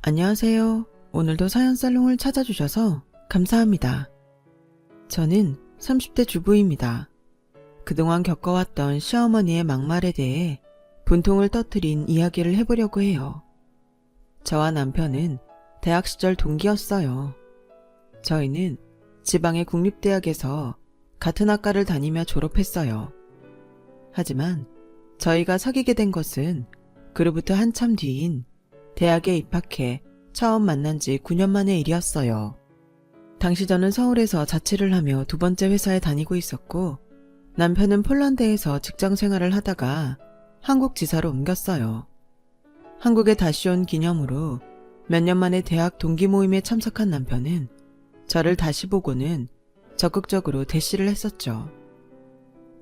안녕하세요. 오늘도 사연살롱을 찾아주셔서 감사합니다. 저는 30대 주부입니다. 그동안 겪어왔던 시어머니의 막말에 대해 분통을 터뜨린 이야기를 해보려고 해요. 저와 남편은 대학 시절 동기였어요. 저희는 지방의 국립대학에서 같은 학과를 다니며 졸업했어요. 하지만 저희가 사귀게 된 것은 그로부터 한참 뒤인 대학에 입학해 처음 만난 지 9년 만의 일이었어요. 당시 저는 서울에서 자취를 하며 두 번째 회사에 다니고 있었고, 남편은 폴란드에서 직장 생활을 하다가 한국 지사로 옮겼어요. 한국에 다시 온 기념으로 몇 년 만에 대학 동기 모임에 참석한 남편은 저를 다시 보고는 적극적으로 대시를 했었죠.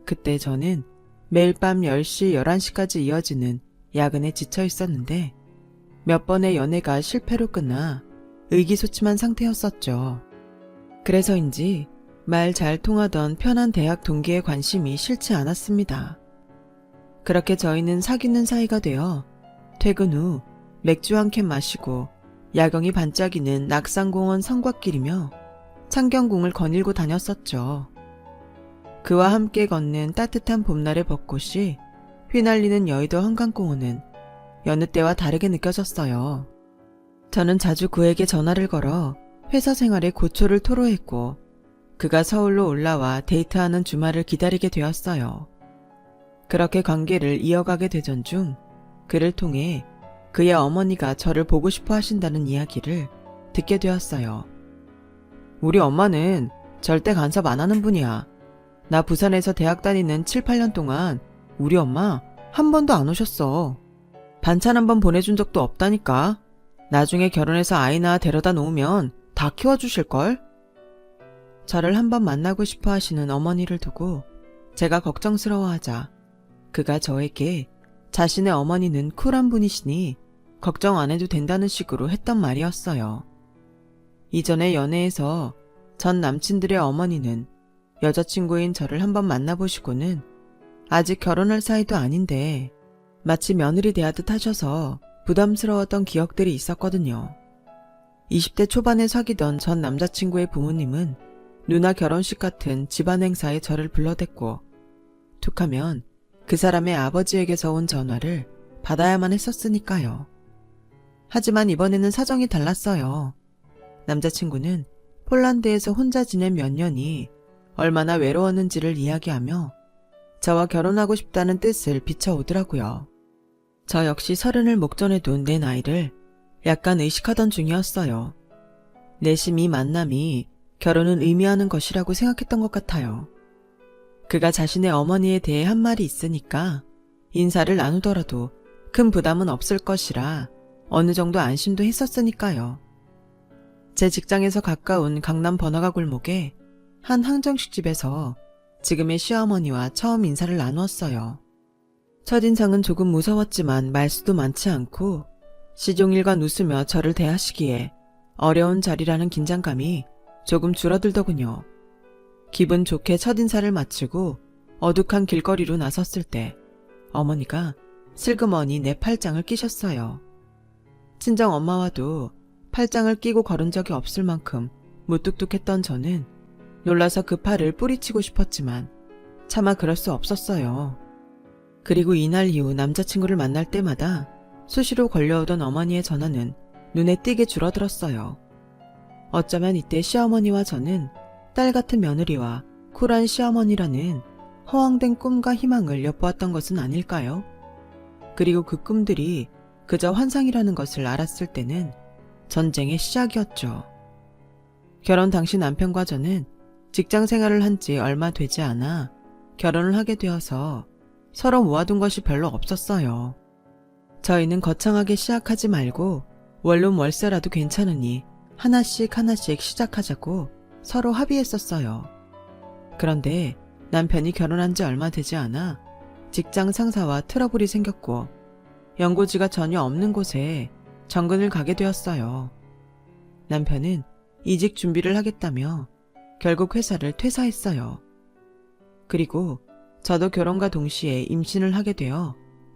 그때 저는 매일 밤 10시, 11시까지 이어지는 야근에 지쳐 있었는데 몇 번의 연애가 실패로 끝나 의기소침한 상태였었죠. 그래서인지 말 잘 통하던 편한 대학 동기의 관심이 싫지 않았습니다. 그렇게 저희는 사귀는 사이가 되어 퇴근 후 맥주 한 캔 마시고 야경이 반짝이는 낙산공원 성곽길이며 창경궁을 거닐고 다녔었죠. 그와 함께 걷는 따뜻한 봄날의 벚꽃이 휘날리는 여의도 한강공원은 여느 때와 다르게 느껴졌어요. 저는 자주 그에게 전화를 걸어 회사 생활의 고초를 토로했고, 그가 서울로 올라와 데이트하는 주말을 기다리게 되었어요. 그렇게 관계를 이어가게 되던 중 그를 통해 그의 어머니가 저를 보고 싶어 하신다는 이야기를 듣게 되었어요. 우리 엄마는 절대 간섭 안 하는 분이야. 나 부산에서 대학 다니는 7, 8년 동안 우리 엄마 한 번도 안 오셨어. 반찬 한 번 보내준 적도 없다니까. 나중에 결혼해서 아이 낳아 데려다 놓으면 다 키워주실걸? 저를 한번 만나고 싶어 하시는 어머니를 두고 제가 걱정스러워하자 그가 저에게 자신의 어머니는 쿨한 분이시니 걱정 안 해도 된다는 식으로 했던 말이었어요. 이전에 연애에서 전 남친들의 어머니는 여자친구인 저를 한번 만나보시고는 아직 결혼할 사이도 아닌데 마치 며느리 대하듯 하셔서 부담스러웠던 기억들이 있었거든요. 20대 초반에 사귀던 전 남자친구의 부모님은 누나 결혼식 같은 집안 행사에 저를 불러댔고, 툭하면 그 사람의 아버지에게서 온 전화를 받아야만 했었으니까요. 하지만 이번에는 사정이 달랐어요. 남자친구는 폴란드에서 혼자 지낸 몇 년이 얼마나 외로웠는지를 이야기하며 저와 결혼하고 싶다는 뜻을 비춰오더라고요. 저 역시 30을 목전에 둔 내 나이를 약간 의식하던 중이었어요. 내심 이 만남이 결혼을 의미하는 것이라고 생각했던 것 같아요. 그가 자신의 어머니에 대해 한 말이 있으니까 인사를 나누더라도 큰 부담은 없을 것이라 어느 정도 안심도 했었으니까요. 제 직장에서 가까운 강남 번화가 골목에 한 항정식집에서 지금의 시어머니와 처음 인사를 나누었어요. 첫인상은 조금 무서웠지만 말수도 많지 않고 시종일관 웃으며 저를 대하시기에 어려운 자리라는 긴장감이 조금 줄어들더군요. 기분 좋게 첫인사를 마치고 어둑한 길거리로 나섰을 때 어머니가 슬그머니 내 팔짱을 끼셨어요. 친정 엄마와도 팔짱을 끼고 걸은 적이 없을 만큼 무뚝뚝했던 저는 놀라서 그 팔을 뿌리치고 싶었지만 차마 그럴 수 없었어요. 그리고 이날 이후 남자친구를 만날 때마다 수시로 걸려오던 어머니의 전화는 눈에 띄게 줄어들었어요. 어쩌면 이때 시어머니와 저는 딸 같은 며느리와 쿨한 시어머니라는 허황된 꿈과 희망을 엿보았던 것은 아닐까요? 그리고 그 꿈들이 그저 환상이라는 것을 알았을 때는 전쟁의 시작이었죠. 결혼 당시 남편과 저는 직장 생활을 한 지 얼마 되지 않아 결혼을 하게 되어서 서로 모아둔 것이 별로 없었어요. 저희는 거창하게 시작하지 말고 원룸 월세라도 괜찮으니 하나씩 하나씩 시작하자고 서로 합의했었어요. 그런데 남편이 결혼한 지 얼마 되지 않아 직장 상사와 트러블이 생겼고 연고지가 전혀 없는 곳에 정근을 가게 되었어요. 남편은 이직 준비를 하겠다며 결국 회사를 퇴사했어요. 그리고 저도 결혼과 동시에 임신을 하게 되어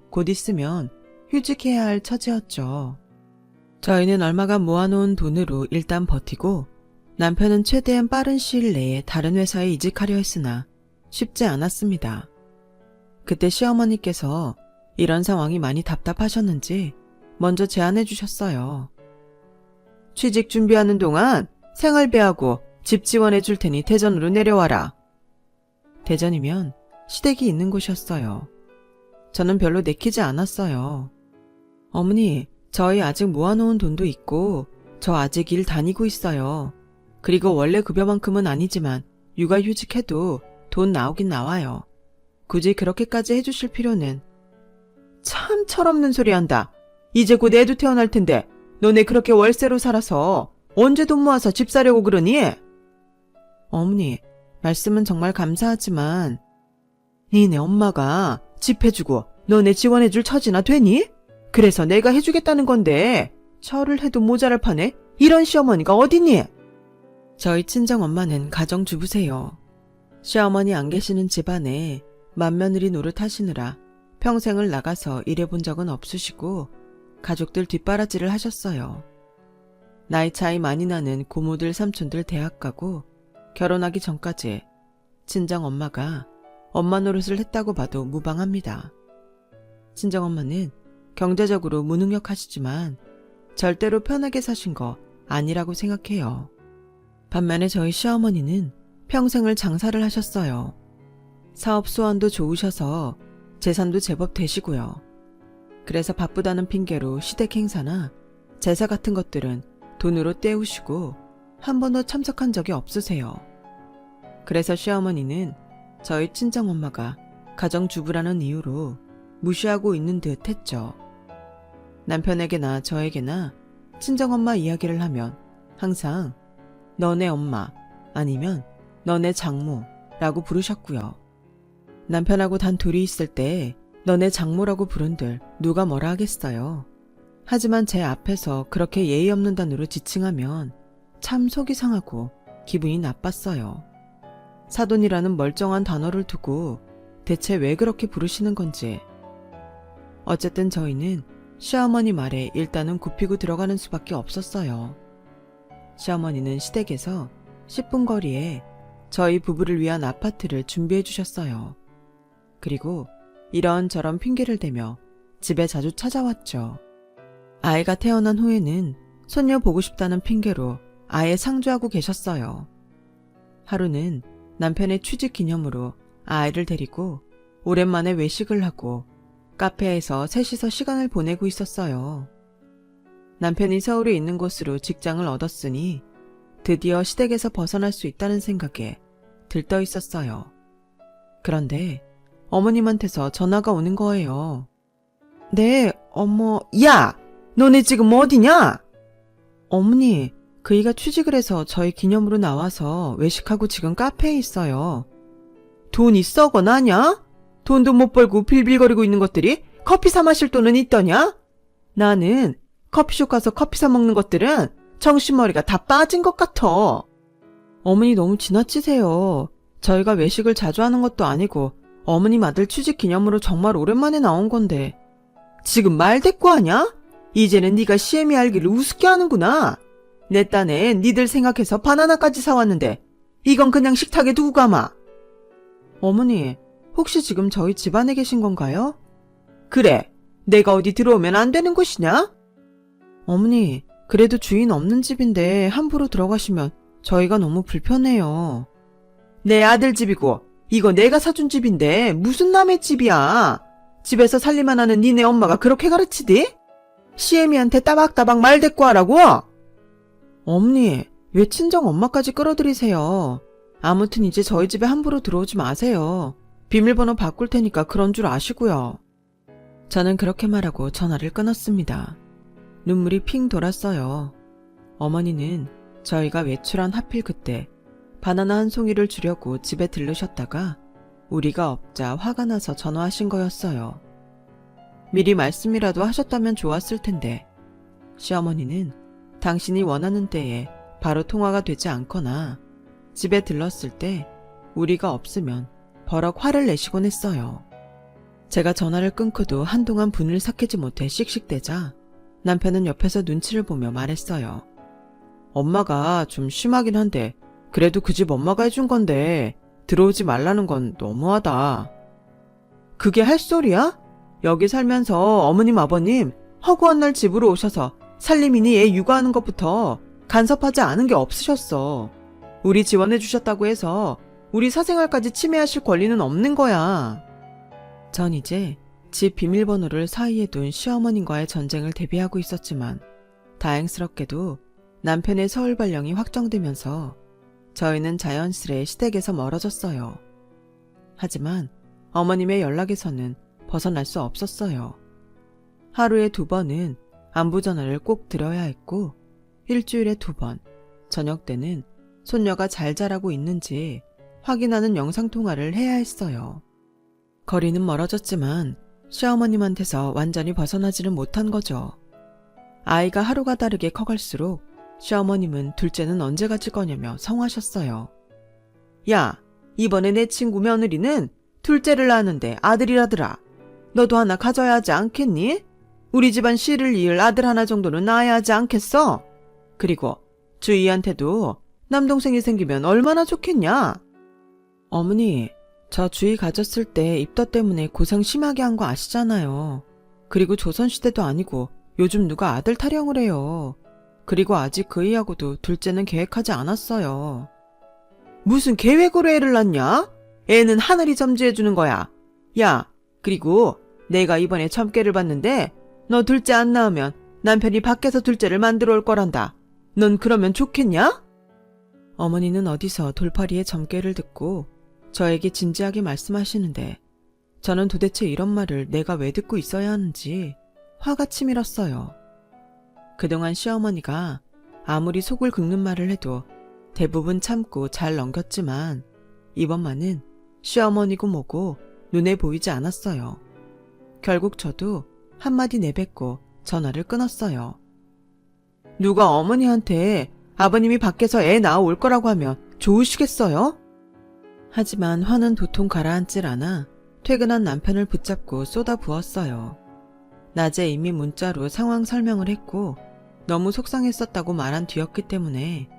곧 있으면 휴직해야 할 처지였죠. 저희는 얼마간 모아놓은 돈으로 일단 버티고 남편은 최대한 빠른 시일 내에 다른 회사에 이직하려 했으나 쉽지 않았습니다. 그때 시어머니께서 이런 상황이 많이 답답하셨는지 먼저 제안해 주셨어요. 취직 준비하는 동안 생활비하고 집 지원해 줄 테니 대전으로 내려와라. 대전이면 시댁이 있는 곳이었어요. 저는 별로 내키지 않았어요. 어머니, 저희 아직 모아놓은 돈도 있고 저 아직 일 다니고 있어요. 그리고 원래 급여만큼은 아니지만 육아휴직해도 돈 나오긴 나와요. 굳이 그렇게까지 해주실 필요는. 참 철없는 소리 한다. 이제 곧 애도 태어날 텐데 너네 그렇게 월세로 살아서 언제 돈 모아서 집 사려고 그러니? 어머니, 말씀은 정말 감사하지만 니네 엄마가 집 해주고 너네 지원해줄 처지나 되니? 그래서 내가 해주겠다는 건데 절을 해도 모자랄 판에 이런 시어머니가 어디니? 저희 친정엄마는 가정주부세요. 시어머니 안 계시는 집안에 맏며느리 노릇하시느라 평생을 나가서 일해본 적은 없으시고 가족들 뒷바라지를 하셨어요. 나이 차이 많이 나는 고모들 삼촌들 대학 가고 결혼하기 전까지 친정엄마가 엄마 노릇을 했다고 봐도 무방합니다. 친정엄마는 경제적으로 무능력하시지만 절대로 편하게 사신 거 아니라고 생각해요. 반면에 저희 시어머니는 평생을 장사를 하셨어요. 사업 수완도 좋으셔서 재산도 제법 되시고요. 그래서 바쁘다는 핑계로 시댁 행사나 제사 같은 것들은 돈으로 때우시고 한 번도 참석한 적이 없으세요. 그래서 시어머니는 저희 친정엄마가 가정주부라는 이유로 무시하고 있는 듯 했죠. 남편에게나 저에게나 친정엄마 이야기를 하면 항상 너네 엄마 아니면 너네 장모라고 부르셨고요. 남편하고 단 둘이 있을 때 너네 장모라고 부른들 누가 뭐라 하겠어요. 하지만 제 앞에서 그렇게 예의 없는 단어로 지칭하면 참 속이 상하고 기분이 나빴어요. 사돈이라는 멀쩡한 단어를 두고 대체 왜 그렇게 부르시는 건지. 어쨌든 저희는 시어머니 말에 일단은 굽히고 들어가는 수밖에 없었어요. 시어머니는 시댁에서 10분 거리에 저희 부부를 위한 아파트를 준비해 주셨어요. 그리고 이런저런 핑계를 대며 집에 자주 찾아왔죠. 아이가 태어난 후에는 손녀 보고 싶다는 핑계로 아예 상주하고 계셨어요. 하루는 남편의 취직 기념으로 아이를 데리고 오랜만에 외식을 하고 카페에서 셋이서 시간을 보내고 있었어요. 남편이 서울에 있는 곳으로 직장을 얻었으니 드디어 시댁에서 벗어날 수 있다는 생각에 들떠 있었어요. 그런데 어머님한테서 전화가 오는 거예요. 네, 어머, 야! 너네 지금 어디냐? 어머니, 그이가 취직을 해서 저희 기념으로 나와서 외식하고 지금 카페에 있어요. 돈 있어거 나냐? 돈도 못 벌고 빌빌거리고 있는 것들이 커피 사 마실 돈은 있더냐? 나는 커피숍 가서 커피 사 먹는 것들은 정신머리가 다 빠진 것 같아. 어머니 너무 지나치세요. 저희가 외식을 자주 하는 것도 아니고 어머님 아들 취직 기념으로 정말 오랜만에 나온 건데 지금 말 대꾸하냐? 이제는 네가 시애미 알기를 우습게 하는구나. 내 딴엔 니들 생각해서 바나나까지 사왔는데 이건 그냥 식탁에 두고 가마. 어머니, 혹시 지금 저희 집안에 계신 건가요? 그래, 내가 어디 들어오면 안 되는 곳이냐? 어머니, 그래도 주인 없는 집인데 함부로 들어가시면 저희가 너무 불편해요. 내 아들 집이고 이거 내가 사준 집인데 무슨 남의 집이야. 집에서 살림만 하는 니네 엄마가 그렇게 가르치디? 시애미한테 따박따박 말 대꾸하라고? 어머니, 왜 친정 엄마까지 끌어들이세요? 아무튼 이제 저희 집에 함부로 들어오지 마세요. 비밀번호 바꿀 테니까 그런 줄 아시고요. 저는 그렇게 말하고 전화를 끊었습니다. 눈물이 핑 돌았어요. 어머니는 저희가 외출한 하필 그때 바나나 한 송이를 주려고 집에 들르셨다가 우리가 없자 화가 나서 전화하신 거였어요. 미리 말씀이라도 하셨다면 좋았을 텐데 시어머니는 당신이 원하는 때에 바로 통화가 되지 않거나 집에 들렀을 때 우리가 없으면 버럭 화를 내시곤 했어요. 제가 전화를 끊고도 한동안 분을 삭히지 못해 씩씩대자 남편은 옆에서 눈치를 보며 말했어요. 엄마가 좀 심하긴 한데 그래도 그 집 엄마가 해준 건데 들어오지 말라는 건 너무하다. 그게 할 소리야? 여기 살면서 어머님 아버님 허구한 날 집으로 오셔서 살림이니 애 육아하는 것부터 간섭하지 않은 게 없으셨어. 우리 지원해 주셨다고 해서 우리 사생활까지 침해하실 권리는 없는 거야. 전 이제 집 비밀번호를 사이에 둔 시어머님과의 전쟁을 대비하고 있었지만 다행스럽게도 남편의 서울 발령이 확정되면서 저희는 자연스레 시댁에서 멀어졌어요. 하지만 어머님의 연락에서는 벗어날 수 없었어요. 하루에 2번은 안부 전화를 꼭 드려야 했고 일주일에 2번, 저녁 때는 손녀가 잘 자라고 있는지 확인하는 영상통화를 해야 했어요. 거리는 멀어졌지만 시어머님한테서 완전히 벗어나지는 못한 거죠. 아이가 하루가 다르게 커갈수록 시어머님은 둘째는 언제 가질 거냐며 성화하셨어요. 야, 이번에 내 친구 며느리는 둘째를 낳았는데 아들이라더라. 너도 하나 가져야 하지 않겠니? 우리 집안 씨를 이을 아들 하나 정도는 낳아야 하지 않겠어? 그리고 주희한테도 남동생이 생기면 얼마나 좋겠냐? 어머니, 저 주희 가졌을 때 입덧 때문에 고생 심하게 한 거 아시잖아요. 그리고 조선시대도 아니고 요즘 누가 아들 타령을 해요. 그리고 아직 그이하고도 둘째는 계획하지 않았어요. 무슨 계획으로 애를 낳냐? 애는 하늘이 점지해주는 거야. 야, 그리고 내가 이번에 첨깨를 봤는데 너 둘째 안 낳으면 남편이 밖에서 둘째를 만들어 올 거란다. 넌 그러면 좋겠냐? 어머니는 어디서 돌팔이의 점괘를 듣고 저에게 진지하게 말씀하시는데 저는 도대체 이런 말을 내가 왜 듣고 있어야 하는지 화가 치밀었어요. 그동안 시어머니가 아무리 속을 긁는 말을 해도 대부분 참고 잘 넘겼지만 이번만은 시어머니고 뭐고 눈에 보이지 않았어요. 결국 저도 한마디 내뱉고 전화를 끊었어요. 누가 어머니한테 아버님이 밖에서 애 낳아올 거라고 하면 좋으시겠어요? 하지만 화는 도통 가라앉질 않아 퇴근한 남편을 붙잡고 쏟아부었어요. 낮에 이미 문자로 상황 설명을 했고 너무 속상했었다고 말한 뒤였기 때문에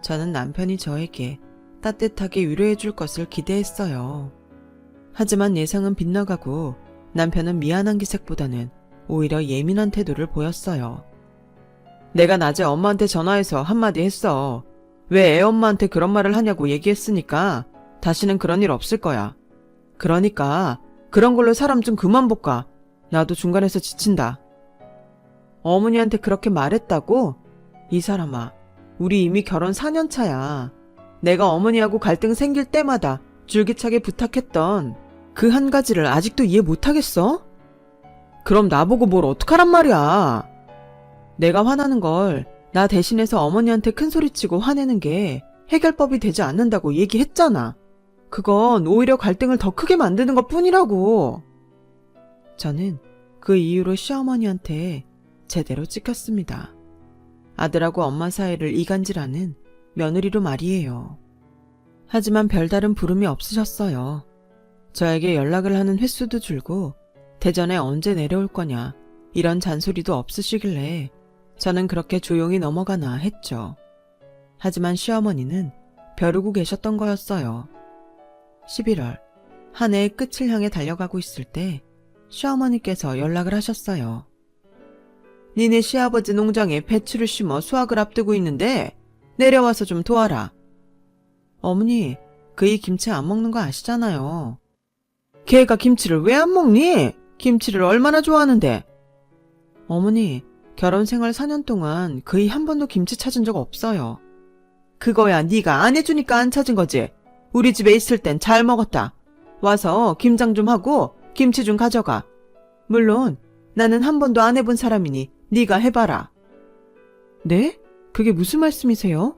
저는 남편이 저에게 따뜻하게 위로해 줄 것을 기대했어요. 하지만 예상은 빗나가고 남편은 미안한 기색보다는 오히려 예민한 태도를 보였어요. 내가 낮에 엄마한테 전화해서 한마디 했어. 왜 애 엄마한테 그런 말을 하냐고 얘기했으니까 다시는 그런 일 없을 거야. 그러니까 그런 걸로 사람 좀 그만 볶아. 나도 중간에서 지친다. 어머니한테 그렇게 말했다고? 이 사람아, 우리 이미 결혼 4년 차야. 내가 어머니하고 갈등 생길 때마다 줄기차게 부탁했던 그 한 가지를 아직도 이해 못하겠어? 그럼 나보고 뭘 어떡하란 말이야. 내가 화나는 걸 나 대신해서 어머니한테 큰소리치고 화내는 게 해결법이 되지 않는다고 얘기했잖아. 그건 오히려 갈등을 더 크게 만드는 것 뿐이라고. 저는 그 이후로 시어머니한테 제대로 찍혔습니다. 아들하고 엄마 사이를 이간질하는 며느리로 말이에요. 하지만 별다른 부름이 없으셨어요. 저에게 연락을 하는 횟수도 줄고 대전에 언제 내려올 거냐 이런 잔소리도 없으시길래 저는 그렇게 조용히 넘어가나 했죠. 하지만 시어머니는 벼르고 계셨던 거였어요. 11월, 한 해의 끝을 향해 달려가고 있을 때 시어머니께서 연락을 하셨어요. 니네 시아버지 농장에 배추를 심어 수확을 앞두고 있는데 내려와서 좀 도와라. 어머니, 그이 김치 안 먹는 거 아시잖아요. 걔가 김치를 왜 안 먹니? 김치를 얼마나 좋아하는데. 어머니, 결혼 생활 4년 동안 그이 한 번도 김치 찾은 적 없어요. 그거야 네가 안 해주니까 안 찾은 거지. 우리 집에 있을 땐 잘 먹었다. 와서 김장 좀 하고 김치 좀 가져가. 물론 나는 한 번도 안 해본 사람이니 네가 해봐라. 네? 그게 무슨 말씀이세요?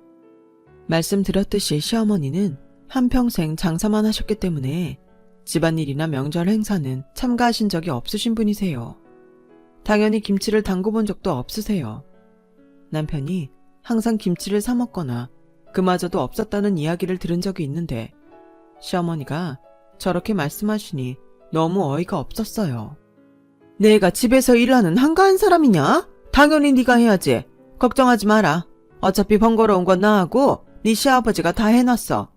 말씀드렸듯이 시어머니는 한평생 장사만 하셨기 때문에 집안일이나 명절 행사는 참가하신 적이 없으신 분이세요. 당연히 김치를 담궈본 적도 없으세요. 남편이 항상 김치를 사 먹거나 그마저도 없었다는 이야기를 들은 적이 있는데 시어머니가 저렇게 말씀하시니 너무 어이가 없었어요. 내가 집에서 일하는 한가한 사람이냐? 당연히 네가 해야지. 걱정하지 마라. 어차피 번거로운 건 나하고 네 시아버지가 다 해놨어.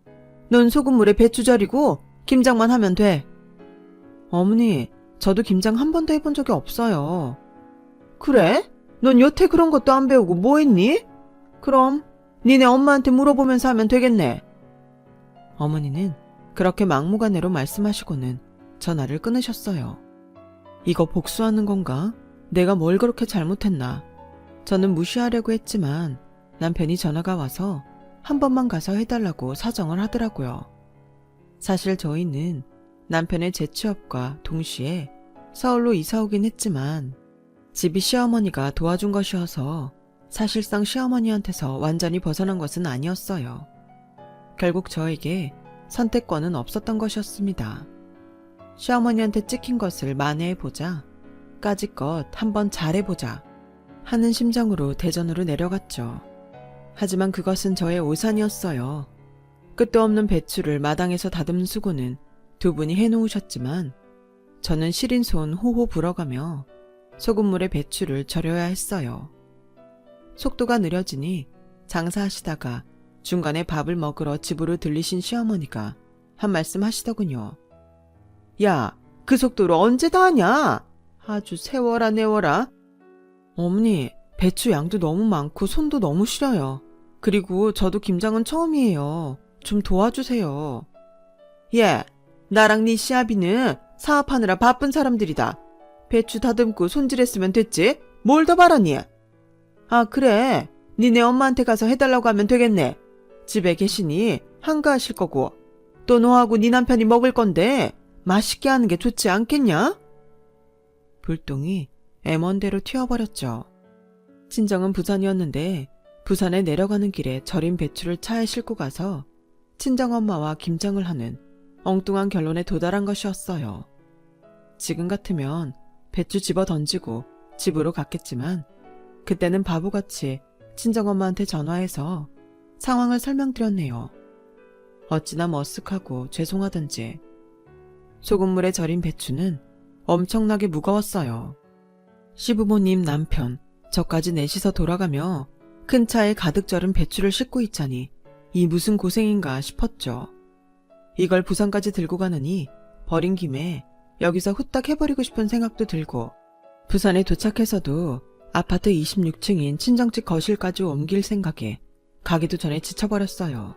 넌 소금물에 배추 절이고 김장만 하면 돼. 어머니, 저도 김장 한 번도 해본 적이 없어요. 그래? 넌 여태 그런 것도 안 배우고 뭐 했니? 그럼 니네 엄마한테 물어보면서 하면 되겠네. 어머니는 그렇게 막무가내로 말씀하시고는 전화를 끊으셨어요. 이거 복수하는 건가? 내가 뭘 그렇게 잘못했나? 저는 무시하려고 했지만 남편이 전화가 와서 한 번만 가서 해달라고 사정을 하더라고요. 사실 저희는 남편의 재취업과 동시에 서울로 이사 오긴 했지만 집이 시어머니가 도와준 것이어서 사실상 시어머니한테서 완전히 벗어난 것은 아니었어요. 결국 저에게 선택권은 없었던 것이었습니다. 시어머니한테 찍힌 것을 만회해보자, 까짓것 한번 잘해보자 하는 심정으로 대전으로 내려갔죠. 하지만 그것은 저의 오산이었어요. 끝도 없는 배추를 마당에서 다듬는 수고는 두 분이 해놓으셨지만 저는 시린 손 호호 불어가며 소금물에 배추를 절여야 했어요. 속도가 느려지니 장사하시다가 중간에 밥을 먹으러 집으로 들리신 시어머니가 한 말씀 하시더군요. 야, 그 속도로 언제 다 하냐? 아주 세워라 내워라. 어머니, 배추 양도 너무 많고 손도 너무 시려요. 그리고 저도 김장은 처음이에요. 좀 도와주세요. 예, 나랑 네 시아비는 사업하느라 바쁜 사람들이다. 배추 다듬고 손질했으면 됐지? 뭘 더 바라니? 아, 그래. 니네 엄마한테 가서 해달라고 하면 되겠네. 집에 계시니 한가하실 거고 또 너하고 네 남편이 먹을 건데 맛있게 하는 게 좋지 않겠냐? 불똥이 애먼대로 튀어버렸죠. 친정은 부산이었는데 부산에 내려가는 길에 절인 배추를 차에 싣고 가서 친정엄마와 김장을 하는 엉뚱한 결론에 도달한 것이었어요. 지금 같으면 배추 집어 던지고 집으로 갔겠지만 그때는 바보같이 친정엄마한테 전화해서 상황을 설명드렸네요. 어찌나 머쓱하고 죄송하던지. 소금물에 절인 배추는 엄청나게 무거웠어요. 시부모님 남편, 저까지 넷이서 돌아가며 큰 차에 가득 절은 배추를 싣고 있자니 이 무슨 고생인가 싶었죠. 이걸 부산까지 들고 가느니 버린 김에 여기서 후딱 해버리고 싶은 생각도 들고 부산에 도착해서도 아파트 26층인 친정집 거실까지 옮길 생각에 가기도 전에 지쳐버렸어요.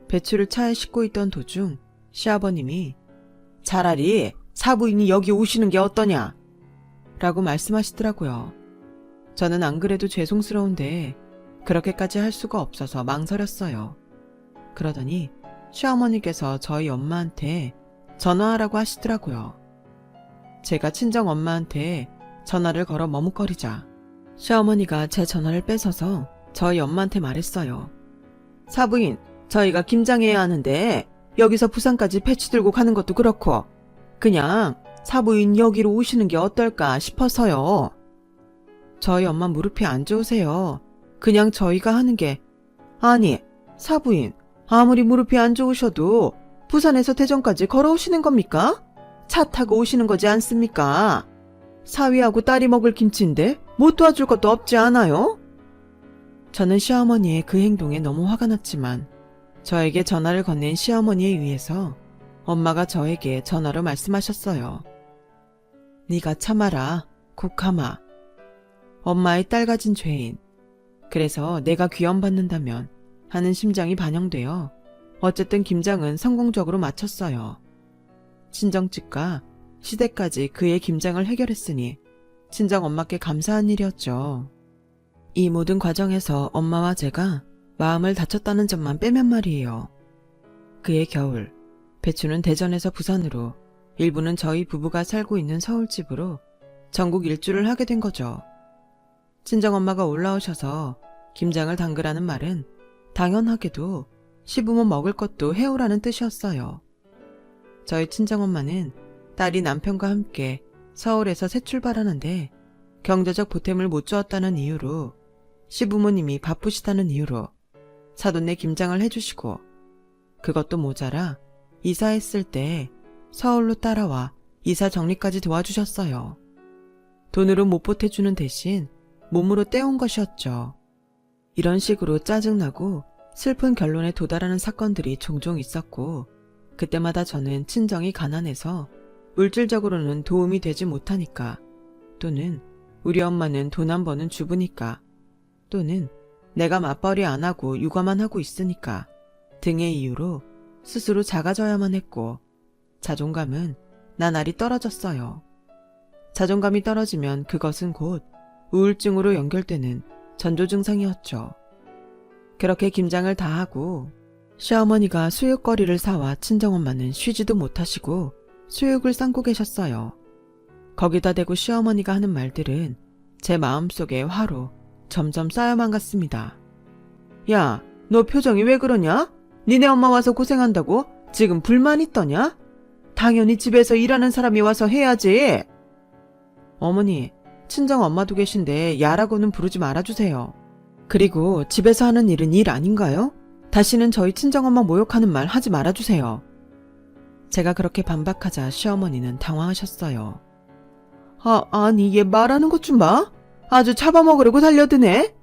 배추를 차에 싣고 있던 도중 시아버님이 차라리 사부인이 여기 오시는 게 어떠냐? 라고 말씀하시더라고요. 저는 안 그래도 죄송스러운데 그렇게까지 할 수가 없어서 망설였어요. 그러더니 시어머니께서 저희 엄마한테 전화하라고 하시더라고요. 제가 친정 엄마한테 전화를 걸어 머뭇거리자 시어머니가 제 전화를 뺏어서 저희 엄마한테 말했어요. 사부인, 저희가 김장해야 하는데 여기서 부산까지 배추 들고 가는 것도 그렇고 그냥 사부인 여기로 오시는 게 어떨까 싶어서요. 저희 엄마 무릎이 안 좋으세요. 그냥 저희가 하는 게 아니, 사부인, 아무리 무릎이 안 좋으셔도 부산에서 대전까지 걸어오시는 겁니까? 차 타고 오시는 거지 않습니까? 사위하고 딸이 먹을 김치인데 못 도와줄 것도 없지 않아요? 저는 시어머니의 그 행동에 너무 화가 났지만 저에게 전화를 건넨 시어머니에 의해서 엄마가 저에게 전화로 말씀하셨어요. 네가 참아라, 국하마. 엄마의 딸 가진 죄인. 그래서 내가 귀염받는다면 하는 심정이 반영되어 어쨌든 김장은 성공적으로 마쳤어요. 친정집과 시댁까지 그의 김장을 해결했으니 친정엄마께 감사한 일이었죠. 이 모든 과정에서 엄마와 제가 마음을 다쳤다는 점만 빼면 말이에요. 그해 겨울, 배추는 대전에서 부산으로, 일부는 저희 부부가 살고 있는 서울집으로 전국 일주를 하게 된 거죠. 친정엄마가 올라오셔서 김장을 담그라는 말은 당연하게도 시부모 먹을 것도 해오라는 뜻이었어요. 저희 친정엄마는 딸이 남편과 함께 서울에서 새 출발하는데 경제적 보탬을 못 주었다는 이유로 시부모님이 바쁘시다는 이유로 사돈네 김장을 해주시고 그것도 모자라 이사했을 때 서울로 따라와 이사 정리까지 도와주셨어요. 돈으로 못 보태주는 대신 몸으로 떼온 것이었죠. 이런 식으로 짜증나고 슬픈 결론에 도달하는 사건들이 종종 있었고, 그때마다 저는 친정이 가난해서 물질적으로는 도움이 되지 못하니까, 또는 우리 엄마는 돈 안 버는 주부니까, 또는 내가 맞벌이 안 하고 육아만 하고 있으니까 등의 이유로 스스로 작아져야만 했고, 자존감은 나날이 떨어졌어요. 자존감이 떨어지면 그것은 곧 우울증으로 연결되는 전조 증상이었죠. 그렇게 김장을 다 하고 시어머니가 수육거리를 사와 친정엄마는 쉬지도 못하시고 수육을 삶고 계셨어요. 거기다 대고 시어머니가 하는 말들은 제 마음속에 화로 점점 쌓여만 갔습니다. 야, 너 표정이 왜 그러냐? 니네 엄마 와서 고생한다고 지금 불만 있더냐? 당연히 집에서 일하는 사람이 와서 해야지. 어머니, 친정 엄마도 계신데 야라고는 부르지 말아주세요. 그리고 집에서 하는 일은 일 아닌가요? 다시는 저희 친정엄마 모욕하는 말 하지 말아주세요. 제가 그렇게 반박하자 시어머니는 당황하셨어요. 아니 얘 말하는 것 좀 봐. 아주 잡아먹으려고 달려드네.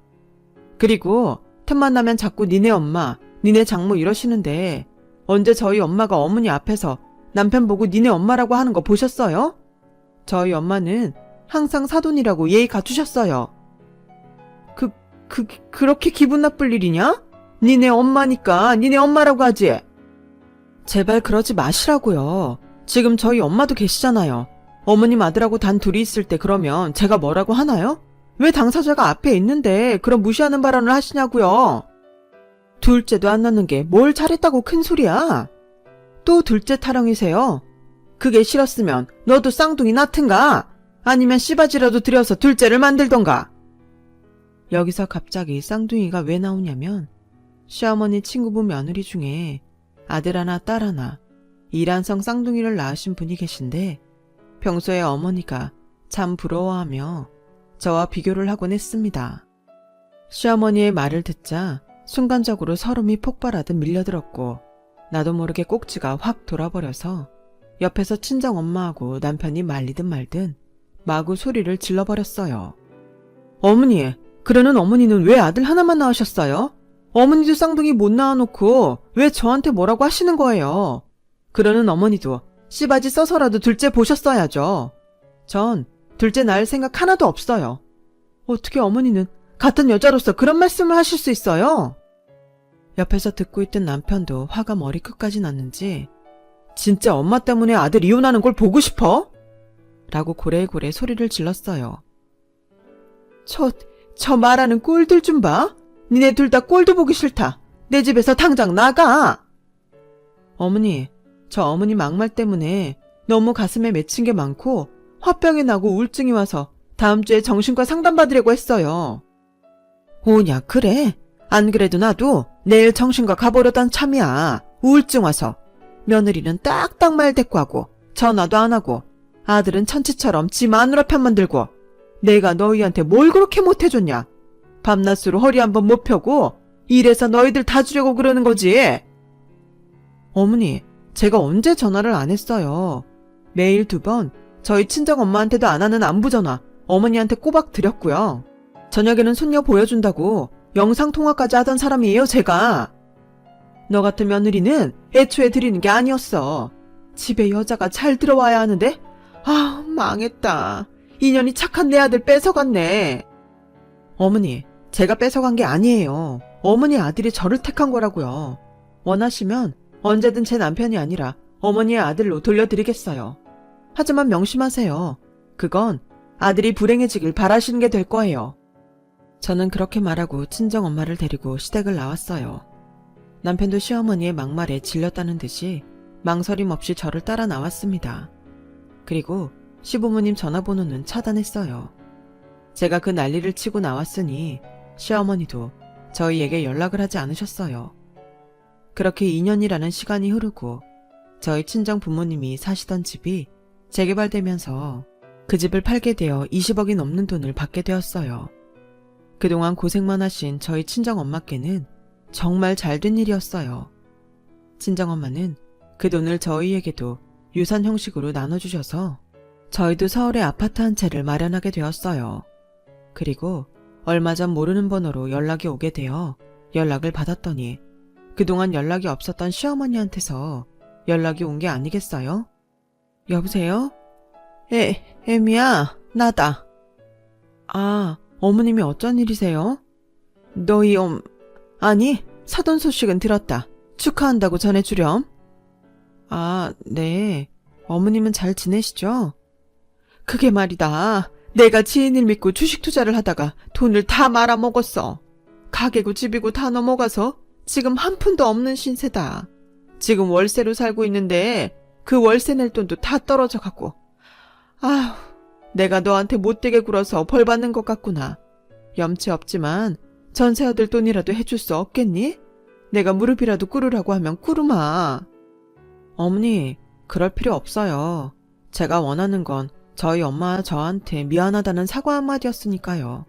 그리고 틈만 나면 자꾸 니네 엄마, 니네 장모 이러시는데 언제 저희 엄마가 어머니 앞에서 남편 보고 니네 엄마라고 하는 거 보셨어요? 저희 엄마는 항상 사돈이라고 예의 갖추셨어요. 그렇게 기분 나쁠 일이냐? 니네 엄마니까 니네 엄마라고 하지. 제발 그러지 마시라고요. 지금 저희 엄마도 계시잖아요. 어머님 아들하고 단 둘이 있을 때 그러면 제가 뭐라고 하나요? 왜 당사자가 앞에 있는데 그런 무시하는 발언을 하시냐고요. 둘째도 안 낳는 게 뭘 잘했다고 큰 소리야. 또 둘째 타령이세요. 그게 싫었으면 너도 쌍둥이 낳든가 아니면 씨바지라도 들여서 둘째를 만들던가. 여기서 갑자기 쌍둥이가 왜 나오냐면 시어머니 친구분 며느리 중에 아들 하나 딸 하나 이란성 쌍둥이를 낳으신 분이 계신데 평소에 어머니가 참 부러워하며 저와 비교를 하곤 했습니다. 시어머니의 말을 듣자 순간적으로 서름이 폭발하듯 밀려들었고 나도 모르게 꼭지가 확 돌아버려서 옆에서 친정엄마하고 남편이 말리든 말든 마구 소리를 질러버렸어요. 어머니, 그러는 어머니는 왜 아들 하나만 낳으셨어요? 어머니도 쌍둥이 못 낳아놓고 왜 저한테 뭐라고 하시는 거예요? 그러는 어머니도 씨바지 써서라도 둘째 보셨어야죠. 전 둘째 낳을 생각 하나도 없어요. 어떻게 어머니는 같은 여자로서 그런 말씀을 하실 수 있어요? 옆에서 듣고 있던 남편도 화가 머리끝까지 났는지 진짜 엄마 때문에 아들 이혼하는 걸 보고 싶어? 라고 고래고래 소리를 질렀어요. 저 말하는 꼴들 좀 봐. 니네 둘 다 꼴도 보기 싫다. 내 집에서 당장 나가. 어머니, 저 어머니 막말 때문에 너무 가슴에 맺힌 게 많고 화병이 나고 우울증이 와서 다음 주에 정신과 상담받으려고 했어요. 오냐, 그래? 안 그래도 나도 내일 정신과 가보려던 참이야. 우울증 와서. 며느리는 딱딱 말 대꾸하고 전화도 안 하고 아들은 천치처럼 지 마누라 편만 들고 내가 너희한테 뭘 그렇게 못해줬냐? 밤낮으로 허리 한번 못 펴고 이래서 너희들 다 주려고 그러는 거지. 어머니, 제가 언제 전화를 안 했어요. 매일 2번 저희 친정엄마한테도 안 하는 안부전화 어머니한테 꼬박 드렸고요. 저녁에는 손녀 보여준다고 영상통화까지 하던 사람이에요, 제가. 너 같은 며느리는 애초에 드리는 게 아니었어. 집에 여자가 잘 들어와야 하는데 망했다. 인연이 착한 내 아들 뺏어갔네. 어머니, 제가 뺏어간 게 아니에요. 어머니 아들이 저를 택한 거라고요. 원하시면 언제든 제 남편이 아니라 어머니의 아들로 돌려드리겠어요. 하지만 명심하세요. 그건 아들이 불행해지길 바라시는 게 될 거예요. 저는 그렇게 말하고 친정엄마를 데리고 시댁을 나왔어요. 남편도 시어머니의 막말에 질렸다는 듯이 망설임 없이 저를 따라 나왔습니다. 그리고 시부모님 전화번호는 차단했어요. 제가 그 난리를 치고 나왔으니 시어머니도 저희에게 연락을 하지 않으셨어요. 그렇게 2년이라는 시간이 흐르고 저희 친정 부모님이 사시던 집이 재개발되면서 그 집을 팔게 되어 20억이 넘는 돈을 받게 되었어요. 그동안 고생만 하신 저희 친정엄마께는 정말 잘된 일이었어요. 친정엄마는 그 돈을 저희에게도 유산 형식으로 나눠주셔서 저희도 서울에 아파트 한 채를 마련하게 되었어요. 그리고 얼마 전 모르는 번호로 연락이 오게 되어 연락을 받았더니 그동안 연락이 없었던 시어머니한테서 연락이 온 게 아니겠어요? 여보세요? 애미야, 나다. 아, 어머님이 어쩐 일이세요? 너희 아니, 사돈 소식은 들었다. 축하한다고 전해주렴. 아, 네. 어머님은 잘 지내시죠? 그게 말이다. 내가 지인을 믿고 주식 투자를 하다가 돈을 다 말아먹었어. 가게고 집이고 다 넘어가서 지금 한 푼도 없는 신세다. 지금 월세로 살고 있는데 그 월세 낼 돈도 다 떨어져 가고. 아휴, 내가 너한테 못되게 굴어서 벌 받는 것 같구나. 염치 없지만 전세 얻을 돈이라도 해줄 수 없겠니? 내가 무릎이라도 꿇으라고 하면 꿇으마. 어머니, 그럴 필요 없어요. 제가 원하는 건 저희 엄마 저한테 미안하다는 사과 한마디였으니까요.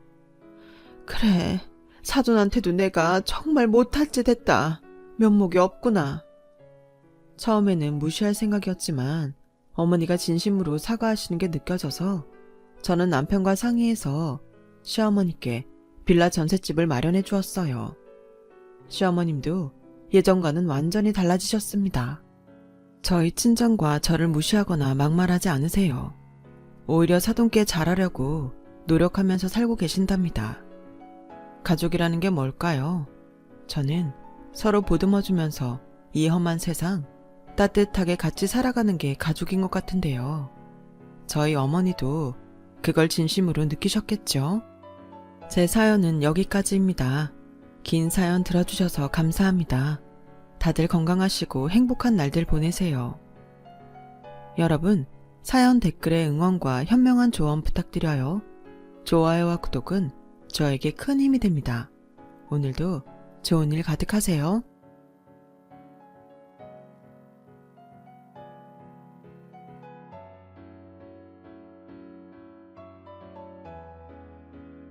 그래, 사돈한테도 내가 정말 못할 짓 했다. 면목이 없구나. 처음에는 무시할 생각이었지만 어머니가 진심으로 사과하시는 게 느껴져서 저는 남편과 상의해서 시어머니께 빌라 전셋집을 마련해 주었어요. 시어머님도 예전과는 완전히 달라지셨습니다. 저희 친정과 저를 무시하거나 막말하지 않으세요. 오히려 사돈께 잘하려고 노력하면서 살고 계신답니다. 가족이라는 게 뭘까요? 저는 서로 보듬어주면서 이 험한 세상 따뜻하게 같이 살아가는 게 가족인 것 같은데요. 저희 어머니도 그걸 진심으로 느끼셨겠죠? 제 사연은 여기까지입니다. 긴 사연 들어주셔서 감사합니다. 다들 건강하시고 행복한 날들 보내세요. 여러분, 사연 댓글에 응원과 현명한 조언 부탁드려요. 좋아요와 구독은 저에게 큰 힘이 됩니다. 오늘도 좋은 일 가득하세요.